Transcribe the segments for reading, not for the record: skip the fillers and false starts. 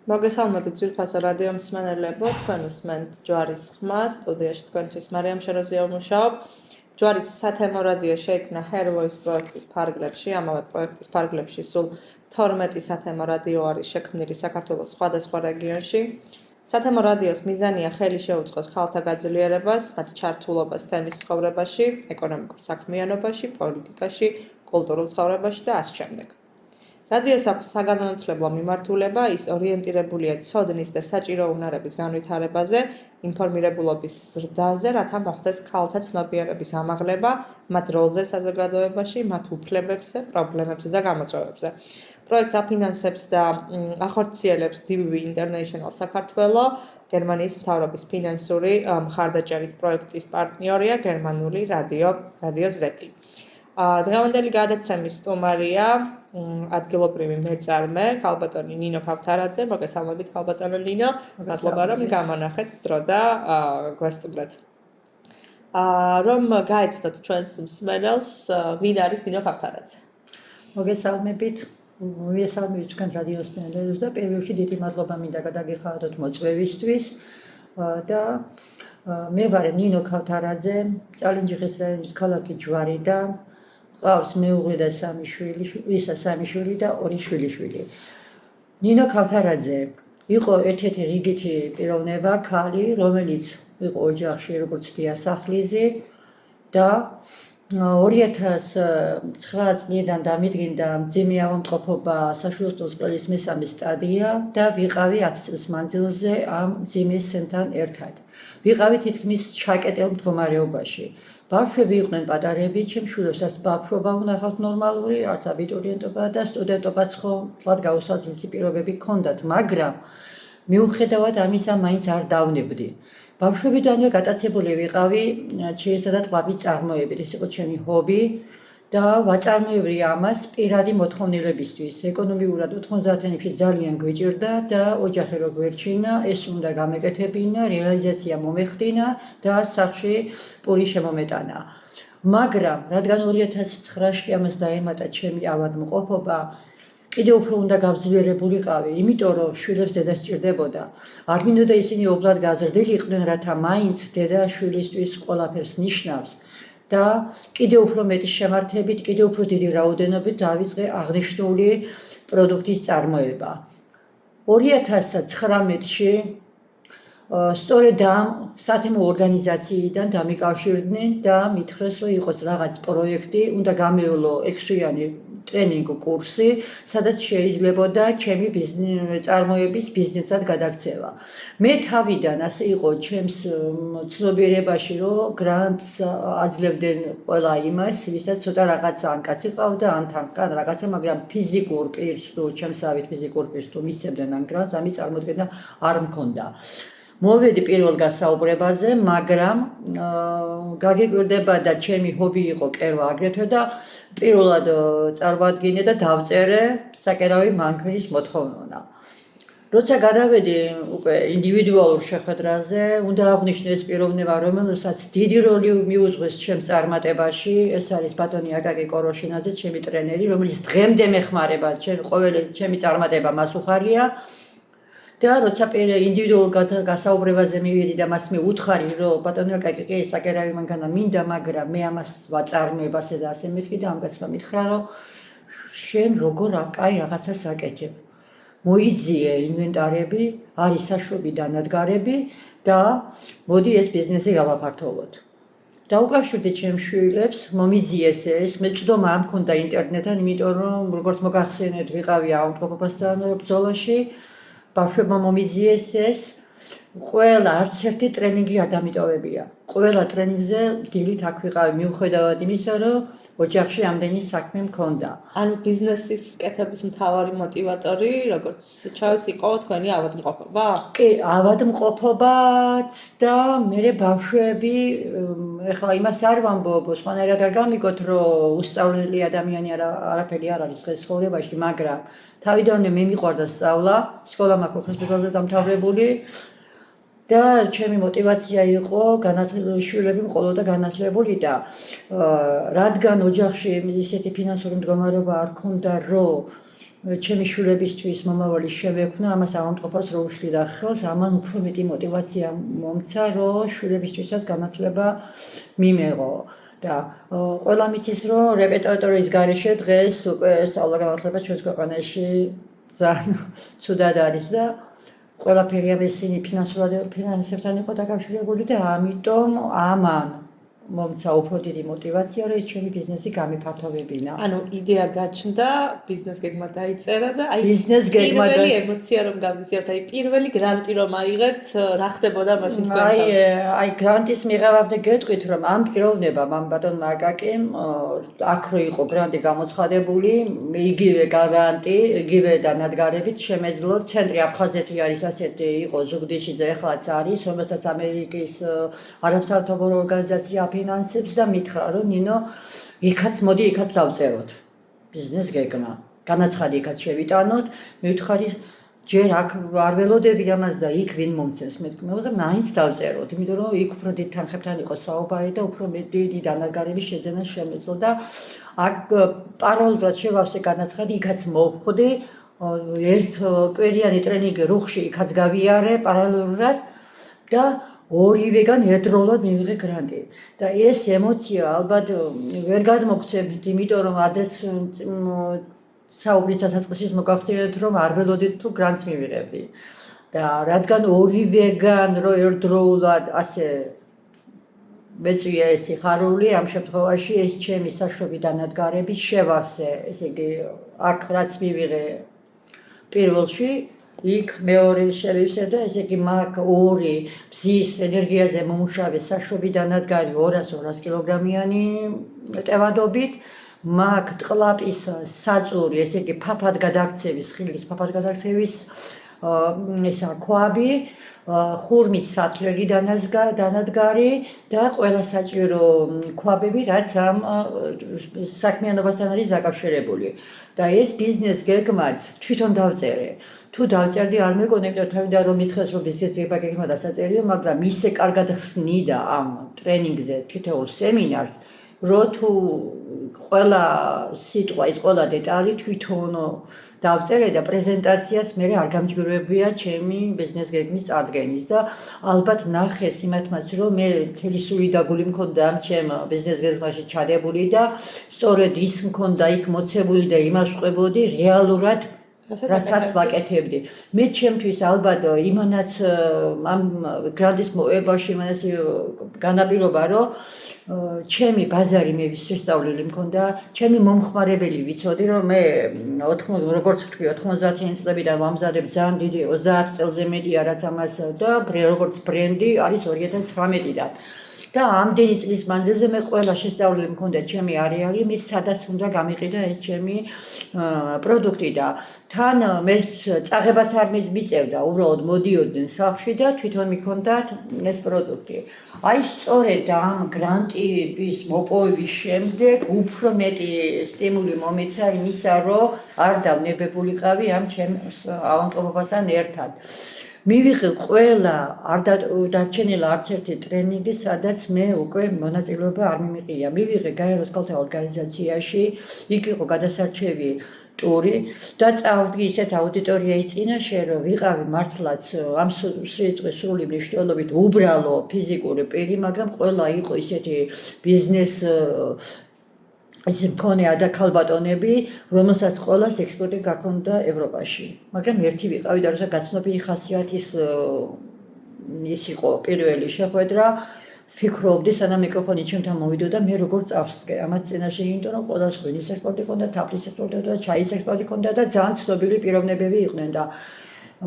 მოგესალმებით ძვირფასო რადიო მსმენელებო, თქვენ უსმენთ ჯვარის ხმას, სტუდიაში თქვენთვის მარიამ შეროზია ვმუშაობ. ჯვარის სათემო რადიო შეიქმნა Her Voice პროექტის ფარგლებში, ამავე პროექტის ფარგლებში სულ 12 სათემო რადიო არის შექმნილი საქართველოს სხვადასხვა რეგიონში. სათემო რადიოს მიზანია ხელი შეუწყოს ქალთა გაძლიერებას, მათ ჩართულობას თემის ცხოვრებაში, ეკონომიკურ საქმიანობაში, პოლიტიკაში, კულტურულ ცხოვრებაში და ასე შემდეგ. რადიოს აქვს საგანმანათლებლო მიმართულება, ის ორიენტირებულია ცოდნის და საჭირო უნარების განვითარებაზე, ინფორმირებულობის ზრდაზე, რათა მოხდეს ქალთა ცნობიერების ამაღლება, მათ როლზე საზოგადოებაში, მათ უფლებებზე, პრობლემებზე და გამოწვევებზე. პროექტს აფინანსებს და ახორციელებს DBB International საქართველო, გერმანიის მთავრობის ფინანსური მხარდაჭერით პროექტის პარტნიორია გერმანული რადიო Z. დღევანდელი გადაცემის სტუმარია ადგილობრივი მეწარმე ქალბატონი ნინო ქავთარაძე. მოგესალმებით ქალბატონო ნინო, მადლობა რომ გამონახეთ დრო და გვესტუმრეთ. რომ გაეცნოთ ჩვენს მსმენელს, ვინ არის ნინო ქავთარაძე? მოგესალმებით თქვენ რადიო მსმენელებს და პირველში დიდი მადლობა მინდა გადაგიხადოთ მოწვევისთვის და მე ვარ ნინო ქავთარაძე, წალენჯიხის რაიონის ქალაქი ჯვარიდან. ყავს მეუღლე და სამი შვილი და 2 შვილიშვილი. ნინო ქავთარაძე იყო ერთ-ერთი რიგითი პიროვნება, ქალი, რომელიც იყო ოჯახში როგორც დიასახლიზი და 2009 წლიდან დამიდგინდა მძიმე ავადმყოფობა საშუალო სკოლის მესამე სტადია და ვიყავი 10 წლის მანძილზე ამ მძიმე სენთან ერთად. ვიყავი თითქმის ჩაკეტილ მდგომარეობაში. ბავშვები იყვნენ პატარები, ჩემს შვილებსაც ბავშვობა უნახავთ ნორმალური, არც აბიტურიენტობა და სტუდენტობაც ხომ გაუსაზღვრელი პირობები ჰქონდათ, მაგრამ მიუხედავად ამისა მაინც არ დავნებდი. ბავშვობიდანვე გატაცებული ვიყავი ჩაისა და ტბების წარმოებით, ეს იყო ჩემი ჰობი და ვაწარმოებდი ამას პირადი მოთხოვნილებისთვის. ეკონომიურად 90-იანებში ძალიან გვიჭირდა და ოჯახი რო გვერჩინა, ეს უნდა გამეკეთებინა, რეალიზაცია მომეხდინა და სახში პური შემომეტანა. მაგრამ რადგან 2009-ში ამას დაემატა ჩემი ავადმყოფობა, კიდევ უფრო უნდა გავძლიერებულიყავი, იმიტომ რომ შვილებს დედა სჭირდებოდა. არ მინდოდა ისინი ობლად გაზრდილიყვნენ, რათა მაინც დედა შვილისთვის ყველაფერს ნიშნავს. და კიდევ უფრო მეტი შემართებით, კიდევ უფრო დიდი რაოდენობით დავიწყე აღნიშნული პროდუქტის წარმოება. 2019-ში სწორედ ამ სათემო ორგანიზაციიდან დამიკავშირდნენ და მითხრეს, რომ იყოს რაღაც პროექტი, უნდა გამევლო 6-თვიანი ტრენინგ კურსი, სადაც შეიძლებოდა ჩემი წარმოების ბიზნესად გადაქცევა. მე თავიდან ასე იყო ჩემს ცნობიერებაში, რომ გრანტს აძლევდნენ ყველა იმას, ვისაც ცოტა რაღაცა ან კაცი ყავდა, ან თანხა რაღაცა, მაგრამ ფიზიკურ პირს თუ ჩემსავით ფიზიკურ პირს თუ მისცემდნენ ამ გრანტს, ამის წარმოქმნა არ მქონდა. მოვედი პირველ გასაუბრებაზე, მაგრამ გაგიკვირდება და ჩემი ჰობი იყო კერვა აგრეთვე და პირველად წარმოადგინე და დავწერე საკერავი მანქანის მოთხოვნა. როცა გადავედი უკვე ინდივიდუალურ შეხვედრაზე, უნდა აღვნიშნო ეს პიროვნება, რომელსაც დიდი როლი მიუძღვის ჩემს წარმატებაში, ეს არის ბატონი აკაკი კოროშინაძე, ჩემი ტრენერი, რომელიც დღემდე მეხმარება, ჩემი წარმატება მას უხარია. და როცა ინდივიდუალურ გასაუბრებაზე მივედი და მას მეუთხარი, რომ ბატონო აკაკი კი საკერავი მანქანა მინდა, მაგრამ მე ამას ვაწარმოებ ასე და ასე მეთქი და ამ კაცმა მითხრა, რომ შენ როგორ კაი რაღაცას აკეთებ. მოიძიე ინვენტარები, არის საშვები დანადგარები და მოდი ეს ბიზნესი გავაფართოვოთ. დაუკავშირდი ჩემს შვილებს, მომიზიეს ეს, მე წვდომა არ მქონდა ინტერნეტთან, იმიტომ რომ როგორც მოგახსენეთ, ვიყავი ავადმყოფობასთან ბრძოლაში. ბავშვებმა მომიზიეს ეს, ყველა არც ერთი ტრენინგი არ დამიტოვებია. ყველა ტრენინგზე დილით აქ ვიყავი, მიუხედავად იმისა, რომ ოჯახში ამდენი საქმე მქონდა. ანუ ბიზნესის კეთების მთავარი მოტივატორი, როგორც ჩანს, იყო თქვენი ავადმყოფობა? კი, ავადმყოფობაც და მე ბავშვები, ეხლა იმას არ ვამბობ, სხვანაირად არ გამიგოთ, რომ უსწავლელი ადამიანი არაფერი არ არის დღეს ცხოვრებაში, მაგრამ თავიდანვე მე მიყვარდა სწავლა, სკოლა მაქვს ოქროს მედალზე დამთავრებული და ჩემი мотиваცია იყო შვილები მყოლოდა განათლებული და რადგან ოჯახში ისეთი ფინანსური მდგომარეობა არ ქონდა, რომ ჩემი შვილებისთვის მომავალი შევექმნა, ამას ავამტყოფოს რო უშლიდა ხელს, ამან უფრო მეტი мотиваცია მომცა, რომ შვილებისთვისაც განათლება მიმეღო. და ყველა მიცის, რომ რეპეტიტორის გარეშე დღეს უკვე სწავლა განათლება ჩვენს ქვეყანაში ძალიან ცუდად არის და ყველაფერი ამასინი ფინანსებთან იყო დაკავშირებული და ამიტომ ამან მომცა უფრო დიდი мотиваცია, რომ ეს ჩემი ბიზნესი გამიფართოვებინა. ანუ იდეა გაჩნდა, ბიზნეს გეგმა დაიწერა და აი ბიზნეს გეგმა პირველი ემოცია რომ გავიზიაროთ, აი პირველი გრანტი რომ აიღეთ, რა ხდებოდა მაშინ თქვენ თავს? აი გრანტის მიღებამდე გეტყვით, რომ ამ პიროვნებამ ამ ბატონმა აკაკიმ აქ რო იყო გრანტი გამოცხადებული, იგივე გრანტი, იგივე დანადგარებით შემეძლო ცენტრი აფხაზეთი არის ასეთი იყო ზუგდიდში ეხლაც არის, რომელსაც ამერიკის არაბსაერთო ორგანიზაცია ფინანსებს და მითხრა, რომ ნინო, იქაც მოდი იქაც დავწეროთ ბიზნეს გეგმა. განაცხადი იქაც შევიტანოთ, მივთხარი ჯერ აქ არ ველოდები ამას და იქ ვინ მომცემს, მე მაინც დავწეროთ, იმიტომ რომ იქ უფრო დიდ თანხებთან იყო საუბარი და უფრო დიდი დანადგარების შეძენა შემეძლო და აქ პარალელურად შევავსე განაცხადი, იქაც მოვხვდი, ერთ კვირიანი ტრენინგი რუხში იქაც გავიარე პარალელურად და ორივეგან ერთდროულად მივიღე გრანტი და ეს ემოცია ალბათ ვერ გადმოგცემთ, იმიტომ რომ ადრეც საუბრის დასაწყისში მოგახსენეთ, რომ არ ველოდით თუ გრანტს მივიღებდი და რადგან ორივეგან რო ერთდროულად ასე მეწვია ეს სიხარული, ამ შემთხვევაში ეს ჩემი საშუალო დანადგარების შევავსე, ესე იგი აქ რაც მივიღე პირველში იქ მეორე შევივსე და ესე იგი მაგ ორი მზის ენერგიაზე მომუშავე საშუალო დანადგარი 200 კილოგრამიანი ტევადობით, მაგ ტყლაპის საწური, ესე იგი ფაფად გადაქცევის, ხილის ფაფად გადაქცევის ესა ქვაბი, ხურმის სათლელი დანადგარი და ყველა საჭირო ქვაბები, რაც ამ საქმიანობასთან არის დაკავშირებული. და ეს ბიზნეს გეგმაც თვითონ დავწერე. თუ დავწერდი არ მეკონა, იმიტომ თავიდან რომ მითხეს, რომ ბიზნეს გეგმა დასაწერიო, მაგრამ ისე კარგად ხსნიდა ამ ტრენინგზე თითოეულ სემინარს, რომ თუ ყველა სიტყვა, ის ყველა დეტალი თვითონ დავწერე და პრეზენტაციას მე არ გამჭირვებია ჩემი ბიზნეს გეგმის წარდგენის და ალბათ ნახეს იმათმაც, რომ მე მთელი სული და გული მქონდა ამ ჩემ ბიზნეს გეგმაში ჩადებული და სწორედ ის მქონდა იქ მოცებული და იმას ვყვებოდი რეალურად რასაც ვაკეთებდი. მე ჩემთვის ალბათ იმანაც ამ გრანტის მოებაში იმანაც განაპირობა, რომ ჩემი ბაზარი მე შესწავლილი მქონდა, ჩემი მომხმარებელი ვიცოდი, რომ მე როგორც ვთქვი 90-იანი წლებიდან ვამზადებ ძალიან დიდი 30 წელზე მეტია რაც ამას და როგორც ბრენდი არის 2019-დან. და ამდენი წლის მანძილზე მე ყველა შესწავლილი მქონდა ჩემი არეალი, მე სადაც უნდა გამიყიდა ეს ჩემი პროდუქტი და თან მე წაღებას არ მიწევდა, უბრალოდ მოდიოდნენ სახლში და თვითონ მიქონდათ ეს პროდუქტი. აი სწორედ ამ გრანტის მოპოვების შემდეგ უფრო მეტი სტიმული მომეცა იმისა, რომ არ დავნებებულიყავი ამ ჩემს ავადმყოფობასთან ერთად. მივიღე ყველა არ დარჩენილა არც ერთი ტრენინგი, სადაც მე უკვე მონაწილეობა არ მიმიყია. მივიღე გაეროს ქალთა ორგანიზაციაში, იქ იყო გადასარჩევი ტური და წავდი ისეთ აუდიტორიայի წინაშე, რომ ვიყავი მართლაც ამ სიტყვის სრული მნიშვნელობით უბრალო ფიზიკური პირი, მაგრამ ყველა იყო ისეთი ბიზნეს ეს მქონე ადაქალბატონები, რომელსაც ყველას ექსპორტი გაქონდა ევროპაში. მაგრამ ერთი ვიყავი და როცა გაცნობილი ხასიათის ის იყო პირველი შეხვედრა, ფიქრობდი, სანამ მიკროფონი ჩემთან მოვიდოდა, მე როგორ წავსდგე. ამაც წინაშე იმიტომ, რომ ყველას ღვინის ექსპორტი ჰქონდა, თაფლის ექსპორტი ჰქონდა, ჩაის ექსპორტი ჰქონდა და ძალიან ცნობილი პიროვნებები იყვნენ და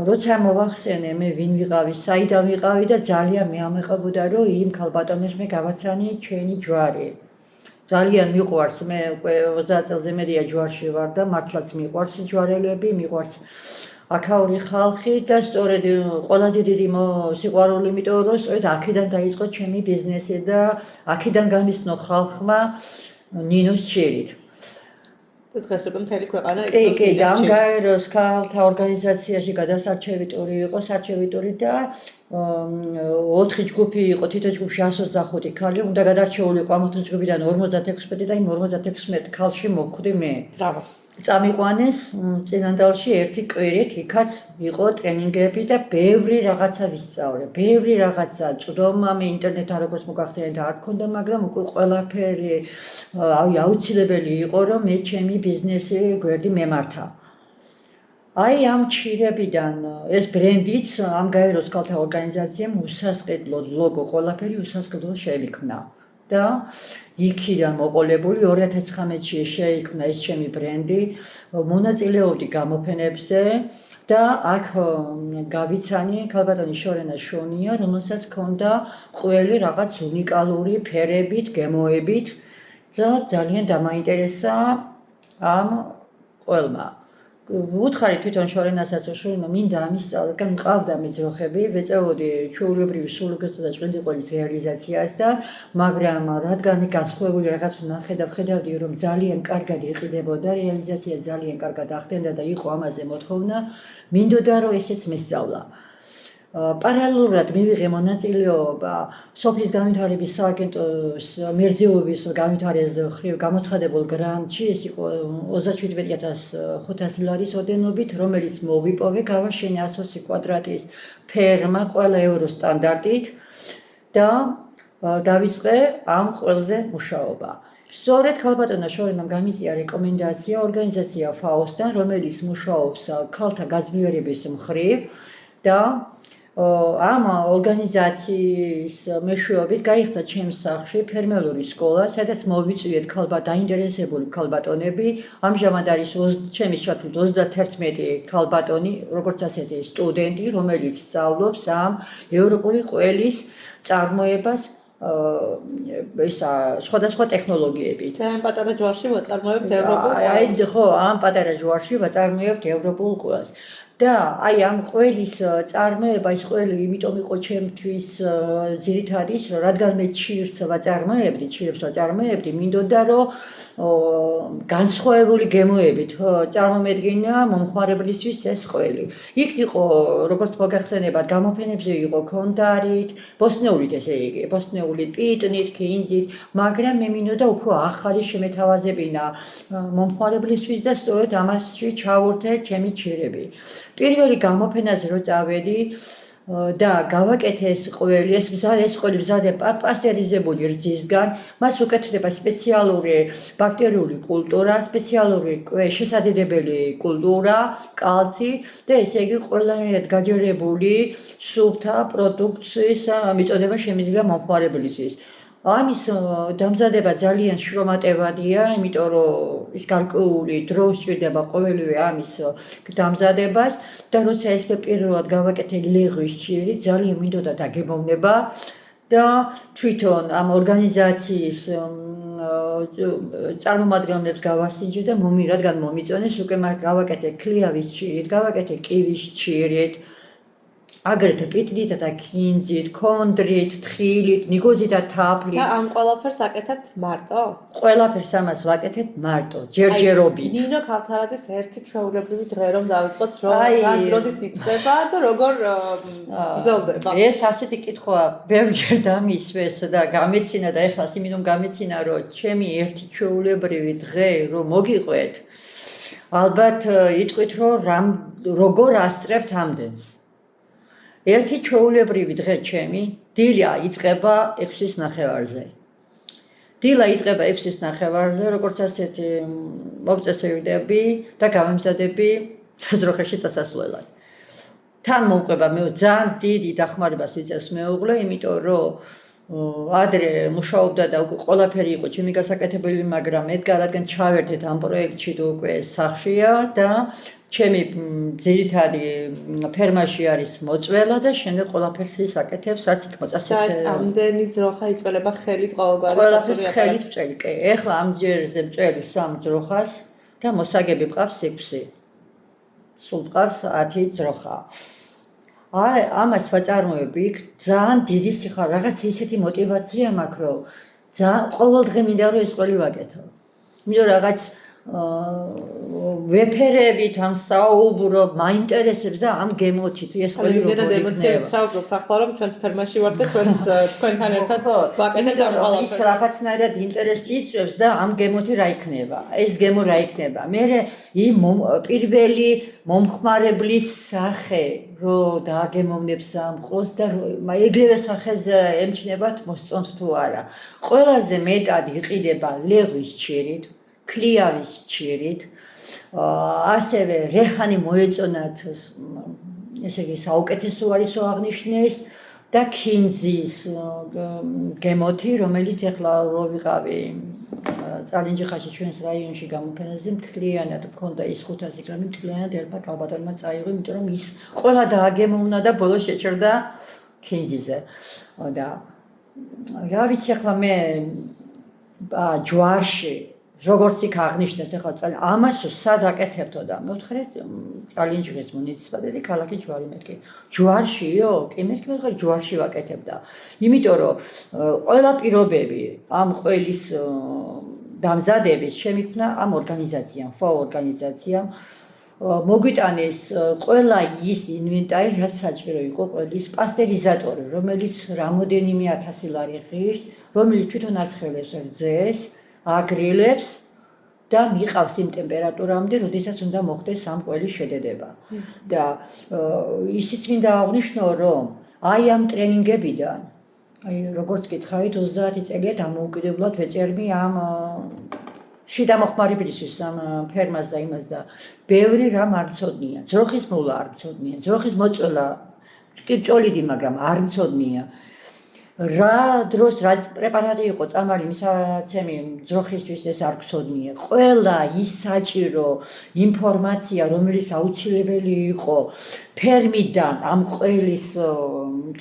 როცა მოვახსენე მე ვინ ვიყავი, საიდან ვიყავი და ძალიან მეამეყებოდა, რომ იმ ქალბატონებს მე გავაცანი ჩვენი ჯვარი. ძალიან მიყვარს, მე უკვე 30 წელზე მერია ჯვარში ვარ და მართლაც მიყვარს ჯვარელები, მიყვარს აქაური ხალხი და სწორედ ყველაზე დიდი სიყვარული, იმიტომ რომ სწორედ აქედან დაიწყო ჩემი ბიზნესი და აქედან გამისნო ხალხმა ნინოს ჭირით. და დღეს უკვე მთელი ქვეყანა კი, და ამ გაეროს ქალთა ორგანიზაციაში გადასარჩევი ტური იყო, სარჩევი ტური და 4 ჯგუფი იყო, თითო ჯგუფში 125 ქალი, უნდა გადარჩეულიყო ამ 4 ჯგუფიდან 56 და იმ 56 ქალში მოვხვდი მე. ბრავო. წამიყვანეს წინანდალში ერთი კვირით, იქაც იყო ტრენინგები და ბევრი რაღაცა ვისწავლე. ბევრი რაღაცა წვდომა მე ინტერნეტთან როგორც მოგახსენეთ არ მქონდა, მაგრამ უკვე ყველაფერი აუცილებელი იყო, რომ მე ჩემი ბიზნესი გვერდი მემართა. აი ამ ჩირებიდან ეს ბრენდიც ამ გაეროს ქალთა ორგანიზაციამ უსასყიდლო ლოგო ყველაფერი უსასყიდლო შეიქმნა. და იქიდან მოყოლებული 2019-ში შეიქმნა ეს ჩემი ბრენდი, მონაწილეობდი გამოფენებზე და აქ გავიცანი ქალბატონი შორენა შონია, რომელსაც ჰქონდა ყველი რაღაც უნიკალური ფერებით, გემოებით და ძალიან დამაინტერესა ამ ყველმა. უთხარი თვითონ შორენასაც შორენა მინდა ამისწავლა, რადგან მყავდა მეძროხები, ვეწეოდი ჩვეულებრივი სულუგეცსა და ჭყინტი ყოლის რეალიზაციას და მაგრამ რადგან განსხვავებული რაღაც ხედავდი, რომ ძალიან კარგად იყიდებოდა, რეალიზაცია ძალიან კარგად ახდენდა და იყო ამაზე მოთხოვნა, მინდოდა რომ ესეც მესწავლა. პარალელურად მივიღე მონაწილეობა სოფლის განვითარების სააგენტოს მერძეობის განვითარების მხრივ გამოცხადებულ გრანტში, ეს იყო 37,500 ლარის ოდენობით, რომელიც მოვიპოვე, გავაშენე 120 კვადრატის ფერმა ყველა ევროს სტანდარტით და დავიწყე ამ ყველზე მუშაობა. სწორედ ქალბატონა შორენამ გამიწია რეკომენდაცია ორგანიზაცია FAOS-თან, რომელიც მუშაობს ქალთა გაძლიერების მხრივ და ამ ორგანიზაციის მეშვეობით გაიხსნა ჩემს სახლში ფერმერული სკოლა, სადაც მოვიწვიეთ დაინტერესებული ქალბატონები. ამჟამად არის ჩემის ჩათვლით 31 ქალბატონი, როგორც ასეთი სტუდენტი, რომელიც სწავლობს ამ ევროპული ყველის წარმოებას სხვადასხვა ტექნოლოგიებით. და ამ პატარა ჯვარში ვაწარმოებთ ევროპულ ყველს. ხო, ამ პატარა ჯვარში ვაწარმოებთ ევროპულ ყველს. და აი ამ ყველის წარმოება, ეს ყველი იმიტომ იყო ჩემთვის ძირითადი ის, რომ რადგან მე ჩირებს ვაწარმოებდი, მინდოდა რომ განსხვავებული გემოებით წარმომედგინა მომხმარებლისთვის ეს ყველი. იქ იყო, როგორც მოგახსენებათ, გამოფენებზე იყო ქონდარით, ბოსტნეულით ესე იგი, ბოსტნეულით, პიტნით, კინძით, მაგრამ მე მინდოდა უფრო ახალი შემეთავაზებინა მომხმარებლისთვის და სწორედ ამასში ჩავურთე ჩემი ჩირები. პირველი გამოფენაზე რო წავედი და გავაკეთე ეს ყველი, ეს ყველი მზადდება პასტერიზებული რძისგან, მას უკეთდება სპეციალური ბაქტერიული კულტურა, სპეციალური შესაძლებელი კულტურა, კალცი და ესე იგი ყველანაირად გაჯერებული სუფთა პროდუქციის მიწოდება შემიძლია მომხმარებლისთვის. ამის დამზადება ძალიან შრომატევადია, იმიტომ რომ ის გარკვეული დრო სჭირდება ყოველივე ამის დამზადებას და როცა ეს პირველად გავაკეთე ლეღვის ჭირი, ძალიან მინდოდა დაგემოვნება და თვითონ ამ ორგანიზაციის წარმომადგენლებს გავასინჯე და რადგან მომიწონეს, უკვე გავაკეთე ქლიავის ჭირით, გავაკეთე კივის ჭირით, აგრეთვე პიტნით და კინძით, ქონდრით, თხილით, ნიგოზით და თაფლით. და ამ ყველაფერს აკეთებთ მარტო? ყველაფერს ამას ვაკეთებ მარტო, ჯერჯერობით. ნინო ქავთარაძის ერთი ჩვეულებრივი დღე რომ დავიწყოთ, რომ როდის იწყება და როგორ გრძელდება? ეს ასეთი კითხვა ბევრჯერ დამისვეს და გამეცინა და ეხლა იმიტომ გამეცინა, რომ ჩემი ერთი ჩვეულებრივი დღე რომ მოგიყვეთ, ალბათ იტყვით, რომ როგორ ასწრებთ ამდენს. ერთი ჩვეულებრივი დღე ჩემი დილა იწყება 6-ის ნახევარზე. როგორც ასეთი მოვწესრიგდები და გავემზადები საძროხეში წასასვლელად. თან მომყვება მე ძალიან დიდი დახმარებას იწევს მეუღლე, იმიტომ რომ ადრე მუშაობდა და უკვე ყველაფერი იყო ჩემი გასაკეთებელი, მაგრამ ედგარ რადგან ჩავერთეთ ამ პროექტში და უკვე სახლშია და ჩემი ძირითადი ფერმაში არის მოწველა და შემდეგ ყველაფერს ის აკეთებს, რაც იქ მოწესრიგებს. და ამდენი ძროხა იწველება ხელით ყოველგვარი ყველაფერს ხელით წველი. ეხლა ამ ჯერზე წველი 3 ძროხას და მოსაგები მყავს 6. სულ მყავს 10 ძროხა. აი ამას ვაწარმოები, იქ ძალიან დიდი სიხარ, რაღაც ისეთი мотиваცია მაქვს, რომ ყოველ დღე მინდა რომ ეს ყველი ვაკეთო. იმიტომ რაღაც ვეფერებით ამ საუბრობ, მაინტერესებს და ამ გემოთით ეს ყველი იმდენად ემოციებით საუბრობთ ახლა რომ ჩვენც ფერმაში ვართ და თქვენთან ერთად ვაკეთებთ ამ ყველაფერს. ის რაღაცნაირად ინტერესი იწვევს და ამ გემოთი რა იქნება? ეს გემო რა იქნება? მე იმ პირველი მომხმარებლის სახე რო დააგემოვნებს ამ ყოს და ეგრევე სახეზე ემჩნევათ მოსწონთ თუ არა. ყველაზე მეტად იყიდება ლეღვის ჭირით, ქლიავის ჭირით, ასევე რეჰანი მოეწონათ, ესე იგი საუკეთესო არისო აღნიშნეს და ქინძის გემოთი, რომელიც ახლა რო ვიყავი წალენჯიხაში ჩვენს რაიონში გამოფენაზე მთლიანად მქონდა ის 500 გრამი მთლიანად ერთა კალბატონმა წაიღო, იმიტომ რომ ის ყველა დააგემოვნა და ბოლოს შეჭრდა ქინძიზე. და რა ვიცი ახლა მე ჯვარში როგორც იქ აღნიშნეს ახლა ამას სად აკეთებთო და მევთხრეთ წალენჯიხის მუნიციპალიტეტი ქალაქი ჯვარი მეთქი. ჯვარშიო? კი მეთქი ჯვარში ვაკეთებდა. იმიტომ რომ ყველა პირობები ამ ყველის დამზადების შემიქმნა ამ ორგანიზაციამ, FAO ორგანიზაციამ მოგვიტანეს ყველა ის ინვენტარი, რაც საჭირო იყო ყველის პასტერიზატორი, რომელიც რამოდენიმე 1000 ლარი ღირს, რომელიც თვითონ აცხელებს რძეს, აგრილებს და მიყავს იმ ტემპერატურამდე, როდესაც უნდა მოხდეს ამ ყველის შედედება. და ისიც მინდა აღვნიშნო, რომ აი ამ ტრენინგებიდან როგორც გითხარით 30 წელია დამოუკიდებლად ვეწერმი ამ შიდა მოხმარებლისთვის ამ ფერმას და იმას და ბევრი რამ არ მცოდნია. ძროხის მოვლა არ მცოდნია, ძროხის მოწვევა კი წოლიდი, მაგრამ არ მცოდნია. რა დროს რაც პრეპარატი იყო წამალი მისაცემი ძროხისთვის ეს არ გცოდნია. ყველა ის საჭირო ინფორმაცია, რომელიც აუცილებელი იყო ფერმიდან ამ ყველის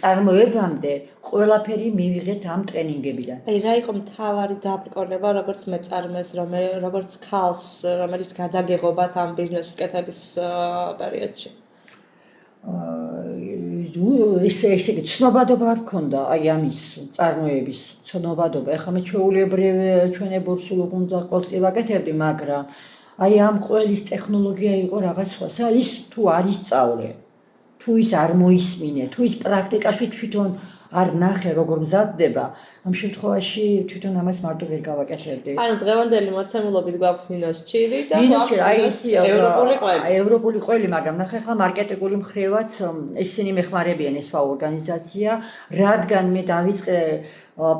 წარმოებამდე, ყველაფერი მივიღეთ ამ ტრენინგებიდან. აი რა იყო მთავარი დაბრკოლება, როგორც მეწარმეს, როგორც ქალს, რომელიც გადაგეღობათ ამ ბიზნესის კეთების პერიოდში? ესე იგი ცნობადობა არ ქონდა აი ამის წარმოების ცნობადობა. ეხლა მე ჩვეულებრივ ჩვენებურ სულ უნდა ყოველთვის ვაკეთებდი, მაგრამ აი ამ ყველის ტექნოლოგია იყო რაღაც სხვა. ის თუ არ ისწავლე, თუ ის არ მოისმინე, თუ ის პრაქტიკაში თვითონ არ ნახე როგორ მზადდება, ამ შემთხვევაში თვითონ ამას მარტო ვერ გავაკეთებდი. ანუ დღევანდელი მოცემულობით გვაქვს ნინოს ჭირი და გვაქვს ევროპული ყველი. ევროპული ყველი, მაგრამ ნახე ხა მარკეტინგული მხრივაც ისინი მეხმარებიან ეს FAO ორგანიზაცია, რადგან მე დავიწყე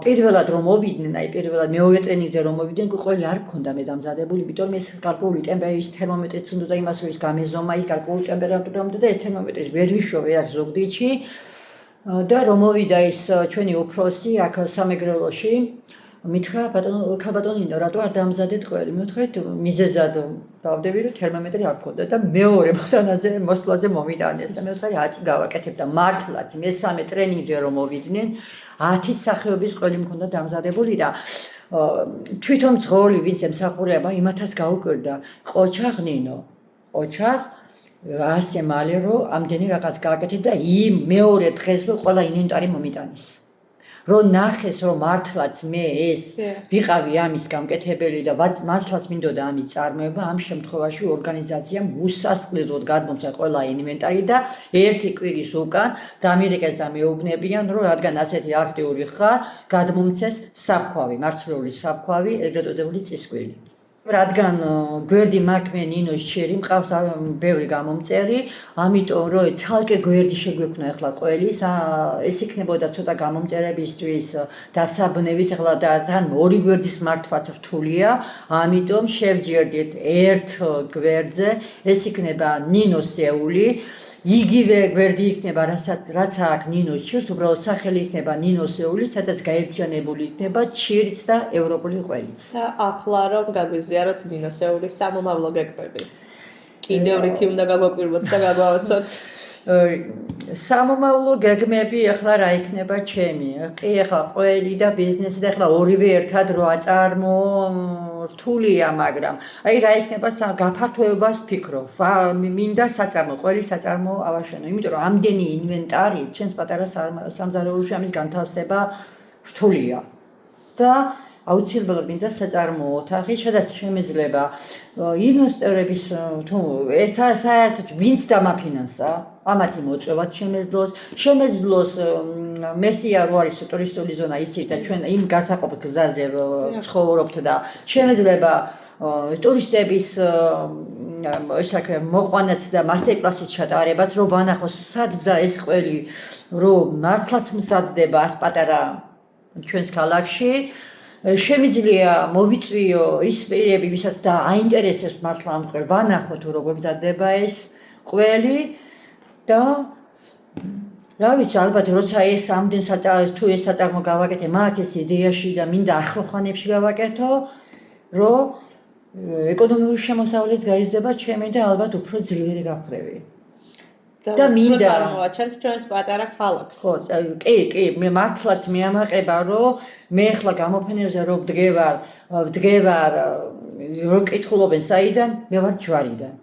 პირველად რომ მოვიდნენ, აი პირველად მეორე ტრენინგზე რომ მოვიდნენ, ყველი არ მქონდა მე დამზადებული, იმიტომ რომ ეს გარკვეული ტემპერატურის თერმომეტრიც უნდა და იმას რომ ის გამეზომა, ის გარკვეული ტემპერატურა უნდა და ეს თერმომეტრი ვერ ვიშოვე აქ ზუგდიდში. და რომ მოვიდა ის ჩვენი უფროსი აქ სამეგრელოში, მითხრა ბატონო ნინო, რატო არ დამზადეთ ყველი? მეთქრეთ მიზეზად დავდები რომ თერმომეტრი არ მქონდა და მეორე ბატონაზე მოსვლაზე მომიტანეს და მეთქარი აწი გავაკეთებ და მართლაც მესამე ტრენინგზე რომ მოვიდნენ 10 სახეობის ყველი მქონდა დამზადებული და თვითონ ძღოლი ვინც ემსახურება იმათაც გაუკვირდა ყოჩაღ ნინო, ყოჩაღ ასე მალე რომ ამდენი რაღაც გააკეთეთ და იმ მეორე დღეს რომ ყველა ინვენტარი მომიტანეს. რომ ნახეს რომ მართლაც მე ეს ვიყავი ამის გამკეთებელი და მართლაც მინდოდა ამის წარმოება, ამ შემთხვევაში ორგანიზაციამ უსასყიდლოდ გადმოცა ყველა ინვენტარი და ერთი კვირის უკან დამირეკეს და მეუბნებიან რომ რადგან ასეთი აქტიური ხარ, გადმომცეს საფქვავი, მარცვლეული საფქვავი, ეგრეთ წოდებული წისქვილი. რადგან გვერდი მაქვს მე ნინოს ჭირი, მყავს ბევრი გამომწერი, ამიტომ რომ ცალკე გვერდი შეგვექნა ახლა ყველის, ეს იქნებოდა ცოტა გამომწერებისთვის დასაბნევის, ახლა თან ორი გვერდის მართვაც რთულია, ამიტომ შევჯერდით ერთ გვერდზე, ეს იქნება ნინოსეული. იგივე გვერდი იქნება, რაც აქვს ნინოს ჭირს, უბრალოდ სახელი იქნება ნინოსეული, სადაც გაერთიანებული იქნება ჭირიც და ევროპული ყველიც. და ახლა რომ გაგვიზიაროთ ნინოსეულის სამომავლო გეგმები. კიდევ რითი უნდა გაგვაკვირვოთ და გაგვაოცოთ. სამომავლო გეგმები ახლა რა იქნება ჩემი? კი, ახლა ყველი და ბიზნესი და ახლა ორივე ერთად რო აწარმო რთულია, მაგრამ აი რა იქნება გაფართოებას ვფიქრობ. მინდა საწარმო, ყველის საწარმო ავაშენო, იმიტომ რომ ამდენი ინვენტარი ჩვენს პატარა სამზარეულოში ამის განთავსება რთულია. და აუცილებლად მინდა საწარმოო ოთახი, სადაც შემეძლება ინვესტორების თუ საერთოდ ვინც დამაფინანსა, ამათი მოწვევაც შემეძლოს მესტია რო არის ტურისტული ზონა, იცით და ჩვენ იმ გასაყოფ გზაზე ცხოვრობთ და შემეძლება ტურისტების ესაკე მოყვანაც და მასტერკლასის ჩატარებაც, რომ ვანახოს სად გზა ეს ყველი, რომ მართლაც მზადდება ას პატარა ჩვენს ქალაქში. Შემიძლია მოვიწვიო ის პირები, ვისაც და აინტერესებს მართლა ამ ყველ, ვანახო თუ როგორ მზადდება ეს ყველი და რა ვიცი, ალბათ როცა ეს ამდენ თუ ეს საწარმო გავაკეთე, მაქვს ეს იდეაში და მინდა ახლო ხანებში გავაკეთო, რომ ეკონომიკური შემოსავლით გაიზრდება ჩემი და ალბათ უფრო ძლიერი გავხდები. და მინდა წარმოაჩენთ ჩვენს პატარა ქალაქს. ხო, კი, მე მართლაც მეამაყება, რომ მე ახლა გამოფენებზე რო ვდგევარ, რო კითხულობენ საიდან, მე ვარ ჯვარიდან.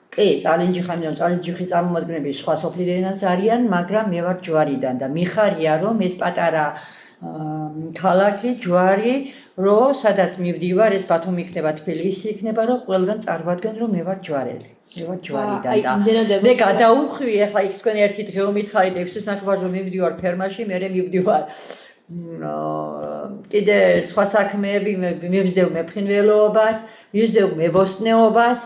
კი, წალენჯიხი ხარ, წალენჯიხის წარმომადგენლები სხვა სოფლიდანაც არიან, მაგრამ მე ვარ ჯვარიდან და მიხარია, რომ ეს პატარა ქალაქი, ჯვარი, რომ სადაც მივდივარ, ეს ბათუმი იქნება, თბილისი იქნება, რომ ყველგან წარმოადგენ, რომ მე ვარ ჯვარელი. მე ვარ ჯვარიდან და მე გადაუხვი, ახლა იქ თქვენ ერთი დღე მითხარით 6-ის ნახევარზე მივდივარ ფერმაში, მე მივდივარ კიდე სხვა საქმეები, მივზდევ მეფრინველობას, მივზდევ მებოსტნეობას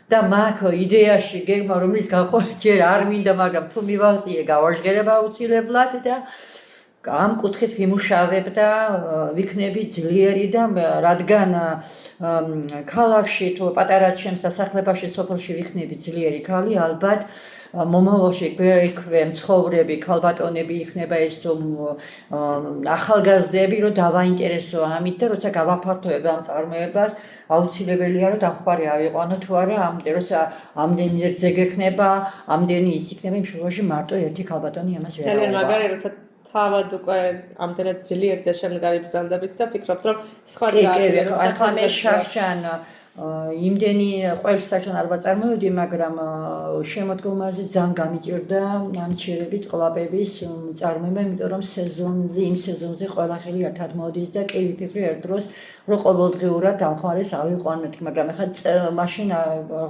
და მაქვს იდეაში გეგმა, რომლის გახვა ჯერ არ მინდა, მაგრამ თუ მივაღწიე, გავაჟღერებ აუცილებლად და ამ კუთხით ვიმუშავებ და ვიქნები ძლიერი და რადგან ქალაქში თუ პატარა ჩემს დასახლებაში სოფელში ვიქნები ძლიერი ქალი, ალბათ მომავალში გვექვე მცხოვრები ქალბატონები იქნება ეს თუ ახალგაზრდები, რომ დავაინტერესო ამით და როცა გავაფართოებ ამ წარმოებას, აუცილებელია რომ დამხმარე ავიყვანო თუ არა, როცა ამდენი რძე გექნება, ამდენი ის იქნება, იმ შემთხვევაში მარტო ერთი ქალბატონი ამას ვერ ძალიან მაგარი, როცა თავად უკვე ამდენად ძლიერ და შემდგარი ბრძანდებით და ფიქრობთ, რომ სხვა ძლიერი ახლა მე შარშან იმდენი ყველს საერთოდ არ ვაწარმოებდი, მაგრამ შემოდგომაზე ძალიან გამიჭირდა ამჩერების ყლაპების წარმოება, იმიტომ რომ იმ სეზონზე ყველახელი ერთად მოდის და კი ვიფიქრე ერთ დროს, რომ ყოველდღიურად დამხმარეს ავიყვანოთ, მაგრამ ეხლა მაშინ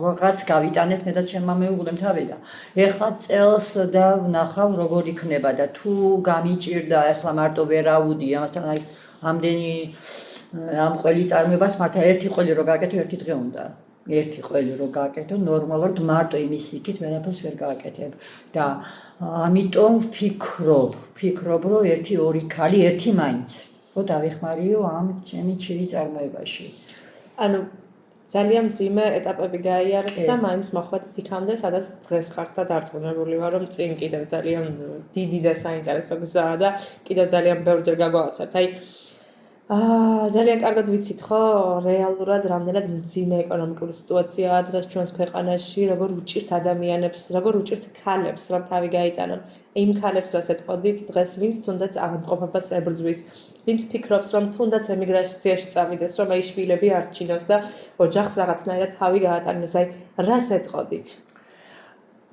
რაღაც გავიტანეთ მე და ჩემმა მეუღლემ თავი და ეხლა წელს და ვნახავ როგორ იქნება და თუ გამიჭირდა ეხლა მარტო ვერ ავუდი ამასთან აი ამდენი ამ ყველი წარმოებას მართლა ერთი ყველი რო გააკეთო, ერთი დღე უნდა. ერთი ყველი რო გააკეთო, ნორმალურად მარტო იმის იქით ვერაფერს ვერ გააკეთებ და ამიტომ ვფიქრობ, რომ ერთი-ორი ქალი ერთი მაინც რო დავეხმარიო ამ ჩემი ჩირის წარმოებაში. ანუ ძალიან მძიმე ეტაპები გაიარეთ და მაინც მოხვედით იქამდე, სადაც დღეს ხართ და დარწმუნებული ვარ, რომ წინ კიდევ ძალიან დიდი და საინტერესო გზაა და კიდევ ძალიან ბევრჯერ გაგვავაცებთ. აი ძალიან კარგად ვიცით ხო, რეალურად რამდენად მძიმე ეკონომიკური სიტუაციაა დღეს ჩვენს ქვეყანაში, როგორ უჭირთ ადამიანებს, როგორ უჭირთ ქალებს, რომ თავი გაიტანონ. იმ ქალებს რაც ეტყოდით, დღეს ვინც თუნდაც აღმყოფობას ებრძვის, ვინც ფიქრობს, რომ თუნდაც ემიგრაციაში წავიდეს, რომ აი შვილები არჩინოს და ოჯახს რაღაცნაირად თავი გაატანოს. აი რას ეტყოდით?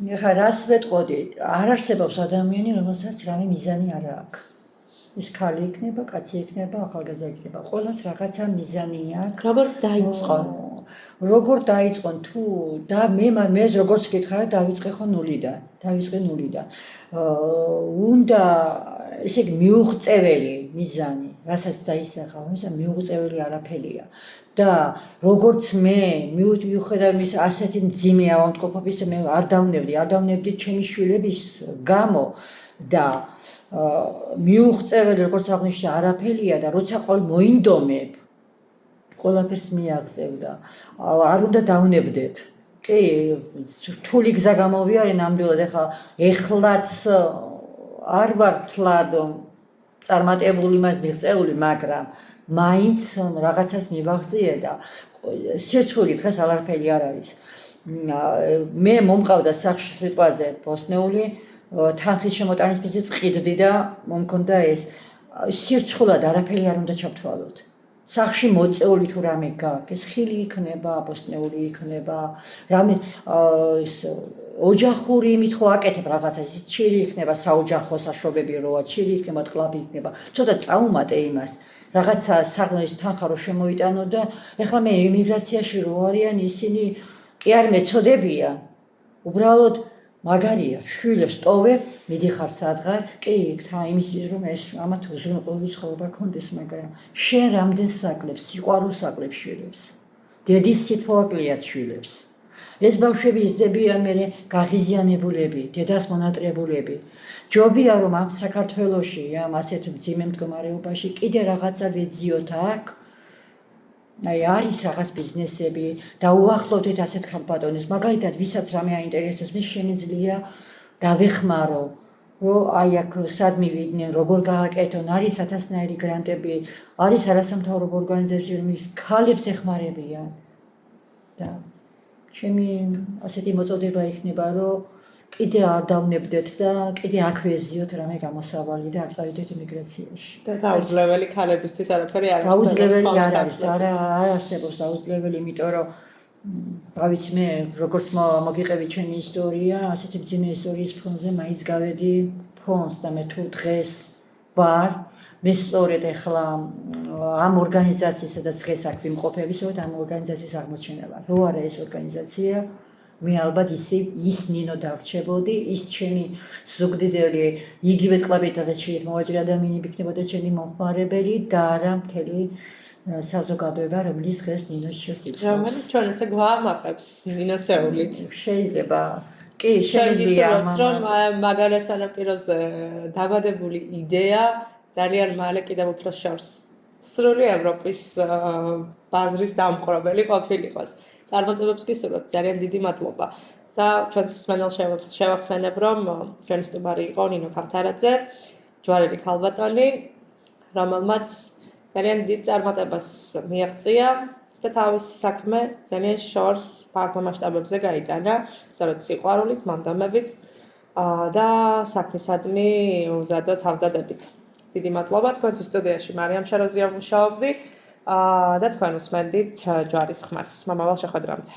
ეხლა რას ვეტყოდი? არ არსებობს ადამიანი, რომელსაც რამე მიზანი არ აქვს. ის ქალი იქნება, კაცი იქნება, ახალგაზრდა იქნება. ყველას რაღაცა მიზანი აქვს. როგორ დაიწყონ თუ და მე როგორც გითხარ, დავიწყე ხო ნულიდან. უნდა ესე იგი მიუღწეველი მიზანი, რასაც დაისახავ, ის მიუღწეველი არაფერია. და როგორც მე მიუხედავ ის ასეთი მძიმე ავადმყოფობის მე არ დავნებდი ჩემი შვილების გამო და მიუღწეველი როგორც აღნიშნე არაფერია და როცა ყოველ მოინდომებ ყველაფერს მიაღწევ და არ უნდა დავნებდეთ. კი, რთული გზა გამოვიარე ნამდვილად ეხლაც არ ვარ თლად წარმატებული მას მიღწეული, მაგრამ მაინც რაღაცას მივაღწიე და სირცხული დღეს არაფერი არ არის. მე მომყავდა სახში სიტყვაზე ბოსტნეული თანხის შემოტანის მიზეზით ვყიდდი და მომქონდა ეს სირცხულად არაფერი არ უნდა ჩავთვალოთ. სახში მოწეული თუ რამე გაქვს, ეს ხილი იქნება, ბოსტნეული იქნება, რამე ეს ოჯახური იმით ხო აკეთებ რაღაცას, ის ჩირი იქნება, საოჯახო საშრობები როა, ჩირი იქნება, ტყლაპი იქნება. ცოტა წაუმატე იმას რაღაცა საღნის თანხა რო შემოიტანო და ეხლა მე ემიგრაციაში რო არიან ისინი კი არ მეწოდებიან. უბრალოდ მაგარია, შვილებს ტოვებ, მიდიხარ სადღაც, კი, იმისთვის რომ ეს ამათ უზრუნველყოფილი ცხოვრება ქონდეს, მაგრამ შენ რამდენს საკლებს, სიყვარულს აკლებს შვილებს. დედის სითბო აკლიათ შვილებს. ეს ბავშვები იზრდებიან მერე გაღიზიანებულები, დედას მონატრებულები. ჯობია რომ ამ საქართველოში, ამ ასეთ მძიმე მდგომარეობაში კიდე რაღაცა ვეძიოთ აქ. აი არის რაღაც ბიზნესები და უახლოვდეთ ასეთ ქალბატონებს. მაგალითად, ვისაც რამე აინტერესებს, მის შემიძლია დავეხმარო, რომ აი აქ სად მივიდნენ, როგორ გააკეთონ, არის ათასნაირი გრანტები, არის არასამთავრობო ორგანიზაციები, რომლის ქალებს ეხმარებიან. და ჩემი ასეთი მოწოდება იქნება, რომ კიდე არ დავნებდეთ და კიდე აქ ვეზიოთ რამე გამოსავალი და არ წავიდეთ ემიგრაციაში. და დაუძლეველი ქალებისთვის არაფერი არ არის. დაუძლეველი არ არის, არ არსებობს დაუძლეველი, იმიტომ რომ გავიცი მე როგორც მოგიყევი ჩემი ისტორია, ასეთი მძიმე ისტორიის ფონზე მაინც გავედი ფონს და მე თუ დღეს ვარ, მე სწორედ ახლა ამ ორგანიზაციის, სადაც დღეს აქ ვიმყოფები, სწორედ ამ ორგანიზაციის აღმოჩენა ვარ. რო არა ეს ორგანიზაცია, მე ალბათ ის ნინო დავრჩებოდი, ის ჩემი ზუგდიდელი იგივე ტყლაბიტადაშიეთ მოვაჭრე ადამიანები იქნებოდა ჩემი მომხმარებელი და არა მთელი საზოგადოება, რომელიც დღეს ნინოს შორს იცავს. რომელიც ჩვენ ესე გვამაყებს ნინოს შეულით. შეიძლება კი შემიძლია რომ მაგარ სანაპიროზე დაბადებული იდეა ძალიან მალე კიდევ უფრო შორს სრული ევროპის ბაზრის დამყრობელი ყოფილიყოს. წარმატებებს კი სურვებთ, ძალიან დიდი მადლობა. და ჩვენს მსმენელს შევახსენებ, რომ ჩვენი სტუმარი იყო ნინო ქავთარაძე, ჯვარელი ქალბატონი, რომელმაც ძალიან დიდ წარმატებას მიაღწია და თავის საქმე ძალიან შორს ფართო მასშტაბებზე გაიტანა, სწორედ სიყვარულით, მომდამებით და საქმისადმი უზადო თავდადებით. დიდი მადლობა თქვენთვის სტუდიაში მარიამ შაროზია მუშაობდი და თქვენ უსმენდით ჯვარის ხმას. მომავალ შეხვედრამდე.